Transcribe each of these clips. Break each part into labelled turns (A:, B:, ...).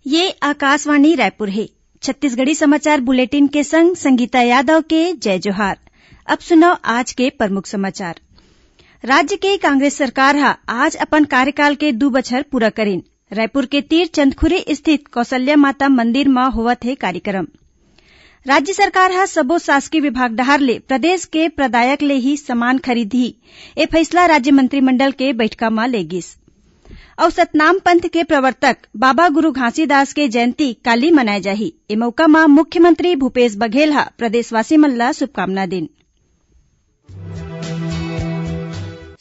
A: ये आकाशवाणी रायपुर है। छत्तीसगढ़ी समाचार बुलेटिन के संग संगीता यादव के जय जोहार। अब सुनो आज के प्रमुख समाचार। राज्य के कांग्रेस सरकार हा आज अपन कार्यकाल के 2 बछर पूरा करीन। रायपुर के तीर चंदखुरी स्थित कौशल्या माता मंदिर में होवत है कार्यक्रम। राज्य सरकार हा सबो शासकीय विभाग डहार ले प्रदेश के प्रदायक ले ही सामान खरीदी ए फैसला राज्य मंत्रिमंडल के बैठका में ले गिस। और सतनाम पंथ के प्रवर्तक बाबा गुरु घासीदास के जयंती काली मनाए जाही। ए मौका में मुख्यमंत्री भूपेश बघेल हा प्रदेशवासी मन ला शुभकामना दिन।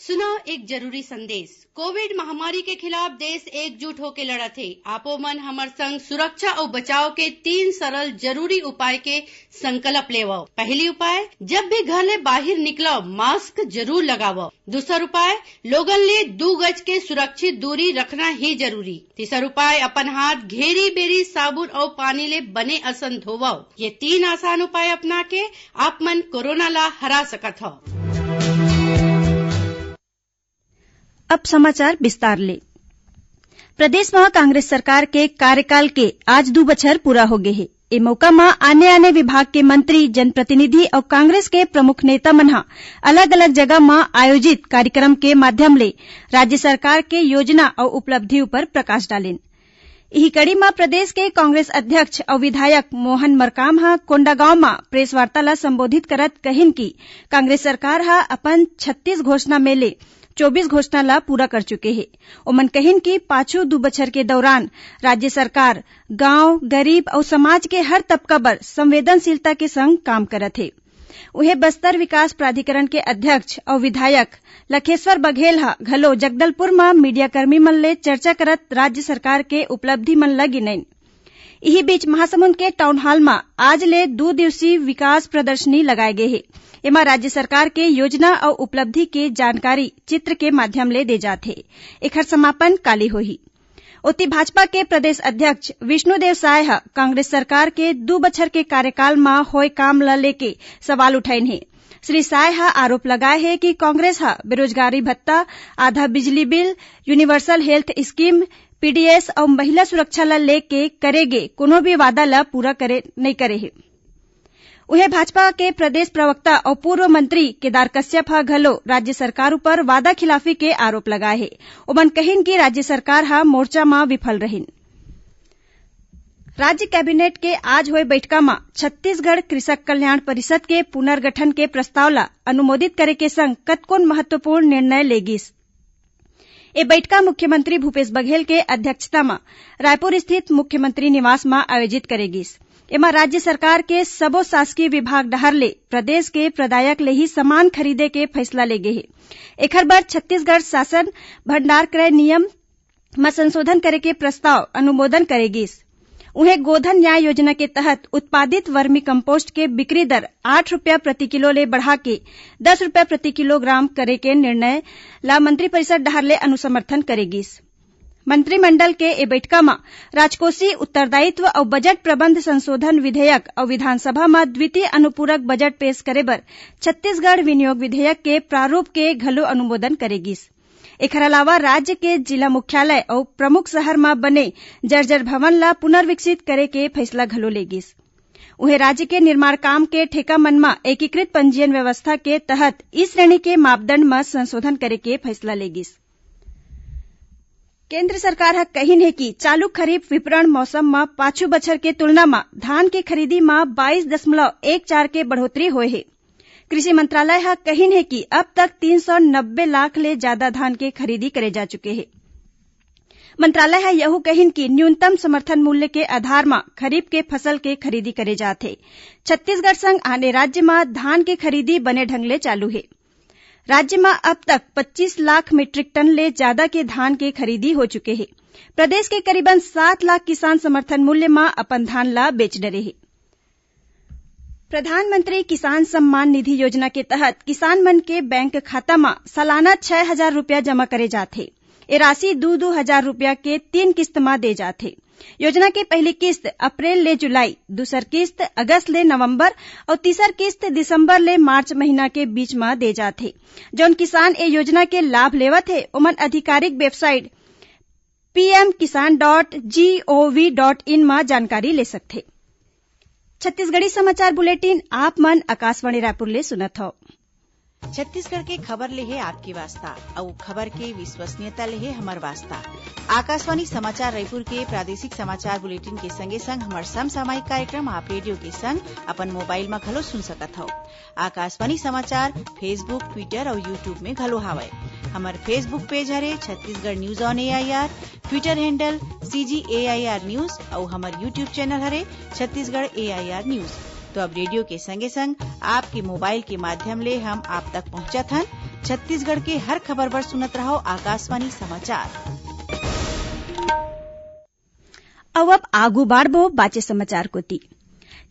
B: सुनो एक जरूरी संदेश। कोविड महामारी के खिलाफ देश एकजुट होकर लड़त है। आपो मन हमर संग सुरक्षा और बचाव के 3 सरल जरूरी उपाय के संकल्प लेवो। पहली उपाय, जब भी घर ले बाहर निकलो मास्क जरूर लगावो। दूसरा उपाय, लोगन ले 2 गज के सुरक्षित दूरी रखना ही जरूरी। तीसरा उपाय, अपन हाथ घेरी बेरी साबुन और पानी ले बने असन धोवो। ये 3 आसान उपाय अपना के आप मन कोरोना ला हरा सकत हो।
A: अब समाचार विस्तार ले। प्रदेश में कांग्रेस सरकार के कार्यकाल के आज 2 बछर पूरा हो गए है। ए मौका में आने विभाग के मंत्री, जनप्रतिनिधि और कांग्रेस के प्रमुख नेता मन अलग अलग जगह में आयोजित कार्यक्रम के माध्यम ले राज्य सरकार के योजना और उपलब्धि पर प्रकाश डालेन। यही कड़ी में प्रदेश के कांग्रेस अध्यक्ष और विधायक मोहन मरकाम हा कोंडागांव में प्रेस वार्ता ला संबोधित करत कहिन कि कांग्रेस सरकार हा अपन 36 घोषणा में ले 24 घोषणा ला पूरा कर चुके हैं। ओमन कहिन कि पाछू 2 बछर के दौरान राज्य सरकार गांव, गरीब और समाज के हर तबका बर संवेदनशीलता के संग काम करत है। उन्हें बस्तर विकास प्राधिकरण के अध्यक्ष और विधायक लखेश्वर बघेल हा घलो जगदलपुर में मीडियाकर्मी मन ले चर्चा करत राज्य सरकार के उपलब्धि मन ला गिनैन। इही बीच महासमुंद के टाउन हॉल में आज ले 2 दिवसीय विकास प्रदर्शनी लगाए गए है। एमा राज्य सरकार के योजना और उपलब्धि के जानकारी चित्र के माध्यम ले दे जाथे। एखर समापन काली होही। ओती भाजपा के प्रदेश अध्यक्ष विष्णुदेव साय हा कांग्रेस सरकार के 2 बछर के कार्यकाल में होए काम ला लेके सवाल उठाइन है। श्री साय हा आरोप लगाए है कि कांग्रेस हा बेरोजगारी भत्ता, आधा बिजली bill, universal health scheme, PDS और महिला सुरक्षा ला लेके करेगे कोनो भी वादा ला पूरा नहीं करे है। उन्हें भाजपा के प्रदेश प्रवक्ता और पूर्व मंत्री केदार कश्यप हा घलो राज्य सरकार पर वादा खिलाफी के आरोप लगाए है। ओमन कहिन कि राज्य सरकार हा मोर्चा में विफल रहिन। राज्य कैबिनेट के आज हुए बैठका में छत्तीसगढ़ कृषक कल्याण परिषद के पुनर्गठन के प्रस्ताव ला अनुमोदित करे के संग कतकोन महत्वपूर्ण निर्णय लेगिस। ए बैठका मुख्यमंत्री भूपेश बघेल के अध्यक्षता में रायपुर स्थित मुख्यमंत्री निवास में आयोजित करेगिस। एमा राज्य सरकार के सबो शासकीय विभाग डहर ले प्रदेश के प्रदायक ले ही सामान खरीदे के फैसला ले गे है। एखर बर छत्तीसगढ़ शासन भंडार क्रय नियम में संशोधन करे के प्रस्ताव अनुमोदन करेगिस। उन्हें गोधन न्याय योजना के तहत उत्पादित वर्मी कंपोस्ट के बिक्री दर 8 रुपया प्रति किलो ले बढ़ा के 10 रुपया प्रति किलोग्राम करे के निर्णय ला मंत्रिपरिषद डहर ले अनुसमर्थन करेगिस। मंत्रिमंडल के ए बैठका में राजकोषीय उत्तरदायित्व और बजट प्रबंध संशोधन विधेयक और विधानसभा में द्वितीय अनुपूरक बजट पेश करे बर छत्तीसगढ़ विनियोग विधेयक के प्रारूप के घलो अनुमोदन करेगिस। एकर अलावा राज्य के जिला मुख्यालय और प्रमुख शहर में बने जर्जर भवन ला पुनर्विकसित करे के फैसला घलो लेगिस। उन्हें राज्य के निर्माण काम के ठेका मन में एकीकृत पंजीयन व्यवस्था के तहत इस श्रेणी के मापदंड में संशोधन करे के फैसला लेगिस। केंद्र सरकार हा कहिन है कि चालू खरीफ विपणन मौसम में पाछू बछर के तुलना में धान के खरीदी में 22.14 के बढ़ोतरी हुए है। कृषि मंत्रालय हा कहिन है कि अब तक 390 लाख ले ज्यादा धान के खरीदी करे जा चुके हैं। मंत्रालय हा यहू कहिन कि न्यूनतम समर्थन मूल्य के आधार में खरीफ के फसल के खरीदी करे जाथे। छत्तीसगढ़ संग आने राज्य में धान के खरीदी बने ढंग ले चालू है। राज्य में अब तक 25 लाख मीट्रिक टन ले ज्यादा के धान के खरीदी हो चुके हैं। प्रदेश के करीबन 7 लाख किसान समर्थन मूल्य में अपन धान ला बेच डरे हैं। प्रधानमंत्री किसान सम्मान निधि योजना के तहत किसान मन के बैंक खाता में सालाना 6,000 रुपया जमा करे जाथे। ए राशि 2-2 रुपया के 3 किस्त में दे जाथे। योजना के पहली किस्त अप्रैल ले जुलाई, दूसर किस्त अगस्त ले नवंबर और तीसर किस्त दिसंबर ले मार्च महीना के बीच में दे जाथे। जौन किसान ए योजना के लाभ लेवत है ओमन आधिकारिक वेबसाइट pmkisan.gov.in में जानकारी ले सकथे। छत्तीसगढ़ी समाचार बुलेटिन आप मन आकाशवाणी रायपुर ले सुनत हो।
C: छत्तीसगढ़ के खबर ले है आपके वास्ता और खबर के विश्वसनीयता ले है हमर वास्ता। आकाशवाणी समाचार रायपुर के प्रादेशिक समाचार बुलेटिन के संगे संग हमर समसामयिक कार्यक्रम आप रेडियो के संग अपन मोबाइल में घलो सुन सकत हो। आकाशवाणी समाचार फेसबुक, ट्विटर और यूट्यूब में घलो हावय। हमर फेसबुक पेज हरे Chhattisgarh news on AIR, Twitter handle CGAIR news और हमर यूट्यूब चैनल हरे छत्तीसगढ़ AIR न्यूज। तो अब रेडियो के संगे संग आपके मोबाइल के माध्यम ले हम आप तक पहुंचत हन। छत्तीसगढ़ के हर खबर बर सुनत रहो आकाशवाणी समाचार।
A: अब आगू बाचे समाचार कोती।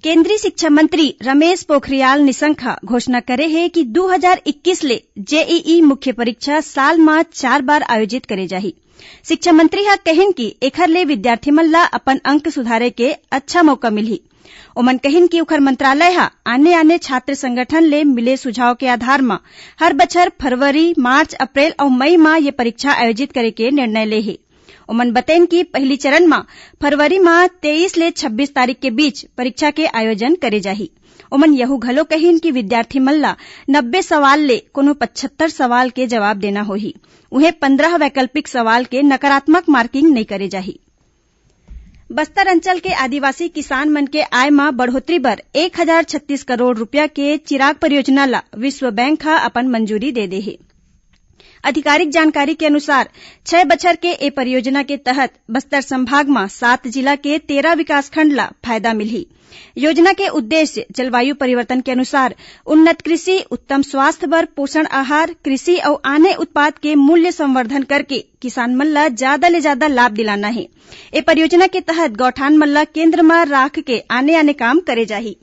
A: केंद्रीय शिक्षा मंत्री रमेश पोखरियाल निशंक घोषणा करे है कि 2021 ले जेईई मुख्य परीक्षा साल में 4 बार आयोजित करे जाही। शिक्षा मंत्री ह कहिन कि एखर ले विद्यार्थी मन ला अपन अंक सुधारे के अच्छा मौका मिलही। ओमन कहिन कि ओखर मंत्रालय ह आने छात्र संगठन ले मिले सुझाव के आधार में हर बछर फरवरी, मार्च, अप्रैल और मई में ये परीक्षा आयोजित करे के निर्णय ले हे। ओमन बतैन कि पहली चरण में फरवरी में 23 ले 26 तारीख के बीच परीक्षा के आयोजन करे जाही। ओमन यहू घलो कहिन कि विद्यार्थी मन ला 90 सवाल ले कोनो 75 सवाल के जवाब देना होही। उन्हें 15 वैकल्पिक सवाल के नकारात्मक मार्किंग नहीं करे जाही। बस्तर अंचल के आदिवासी किसान मन के आय में बढ़ोतरी बर 1036 करोड़ रुपया के चिराग परियोजना ला विश्व बैंक ह अपन मंजूरी दे दे हे। आधिकारिक जानकारी के अनुसार 6 बछर के ए परियोजना के तहत बस्तर संभाग में 7 जिला के 13 विकासखंड ला फायदा मिलही। योजना के उद्देश्य जलवायु परिवर्तन के अनुसार उन्नत कृषि, उत्तम स्वास्थ्य बर पोषण आहार, कृषि और आने उत्पाद के मूल्य संवर्धन करके किसान मन ला ज्यादा ले ज्यादा लाभ दिलाना है। ए परियोजना के तहत गौठान मन ला केंद्र में राख के आने काम करे जाही।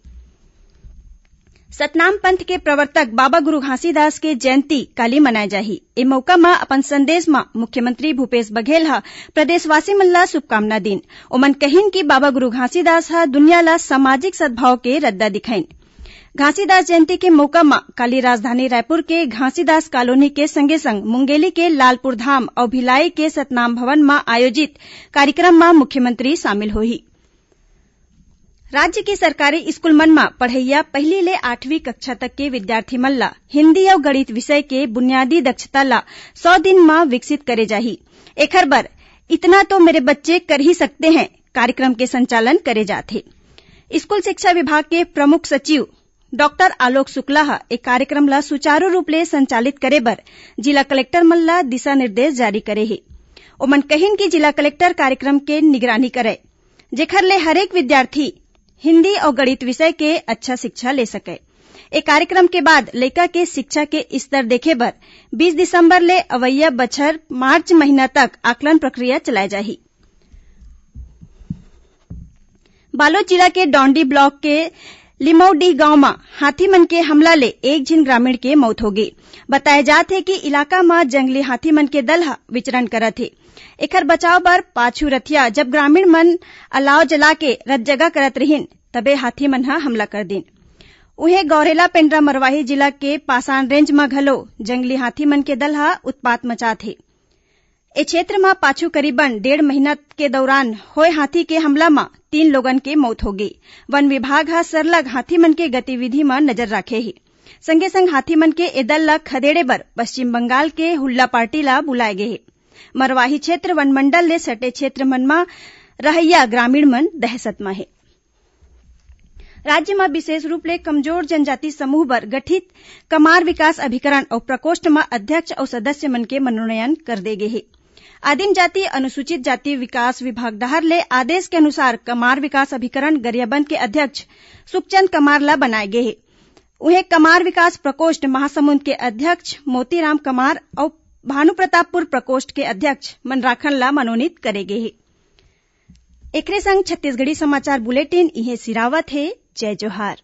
A: सतनाम पंथ के प्रवर्तक बाबा गुरु घासीदास के जयंती काली मनाए जाही। ए मौका में अपन संदेश में मुख्यमंत्री भूपेश बघेल ह प्रदेशवासी मन ला शुभकामना दिन। ओमन कहिन कि बाबा गुरु घासीदास ह दुनिया ला सामाजिक सद्भाव के रद्दा दिखाइन। घासीदास जयंती के मौका में काली राजधानी रायपुर के घासीदास कॉलोनी के संगे संग मुंगेली के लालपुर धाम और भिलाई के सतनाम भवन में आयोजित कार्यक्रम में मुख्यमंत्री शामिल होही। राज्य के सरकारी स्कूल मन में पढ़ैया 1 ले 8वीं कक्षा तक के विद्यार्थी मन ला हिन्दी और गणित विषय के बुनियादी दक्षता ला 100 दिन में विकसित करे जाही। एखर बर इतना तो मेरे बच्चे कर ही सकते हैं कार्यक्रम के संचालन करे जाथे। स्कूल शिक्षा विभाग के प्रमुख सचिव डॉक्टर आलोक शुक्ला ह एक कार्यक्रम ला सुचारू रूप ले संचालित करे बर जिला कलेक्टर मन ला दिशा निर्देश जारी करे हे। ओमन कहिन कि जिला कलेक्टर कार्यक्रम के निगरानी करे जेखर ले हरेक विद्यार्थी हिन्दी और गणित विषय के अच्छा शिक्षा ले सके। एक कार्यक्रम के बाद लइका के शिक्षा के स्तर देखे बर 20 दिसंबर ले अवैया बछर मार्च महीना तक आकलन प्रक्रिया चलाए जाही। बालोद जिला के डौंडी ब्लॉक के लिमौडी गांव में हाथी मन के हमला ले एक झिन ग्रामीण के मौत हो गई। बताए जाथे कि इलाका में जंगली हाथी मन के दल विचरण करत हे। एकर बचाव बर पाछू रथिया जब ग्रामीण मन अलाव जला के रत जगह करत रहिन तबे हाथी मन हमला कर दिन। उन्हें गौरेला पेंड्रा मरवाही जिला के पासान रेंज में घलो जंगली हाथी मन के दल उत्पात मचात हे। ए क्षेत्र में पाछू करीबन 1.5 महीना के दौरान होए हाथी के हमला में 3 लोगन के मौत हो गई। वन विभाग सरलग हाथी मन के गतिविधि में नजर राखे हे। संगे संग हाथी मन के ए दल ला खदेड़े बर पश्चिम बंगाल के हुल्ला पार्टी ला बुलाए गए हे। मरवाही क्षेत्र वन मंडल ले सटे क्षेत्र मन में रहैया ग्रामीण मन दहशत में हे। राज्य में विशेष रूप ले कमजोर जनजाति समूह बर गठित कमार विकास अभिकरण और प्रकोष्ठ में अध्यक्ष और सदस्य मन के मनोनयन कर दे गए हे। आदिम जाति अनुसूचित जाति विकास विभाग डहर ले आदेश के अनुसार कमार विकास अभिकरण गरियाबंद के अध्यक्ष सुखचंद कमार ला बनाए गए हे। उन्हें कमार विकास प्रकोष्ठ महासमुंद के अध्यक्ष मोतीराम कमार और भानु प्रतापपुर प्रकोष्ठ के अध्यक्ष मनराखन ला मनोनीत करे गए हे। एकरे संग छत्तीसगढ़ी समाचार बुलेटिन इहे सिरावत हे। जय जोहार।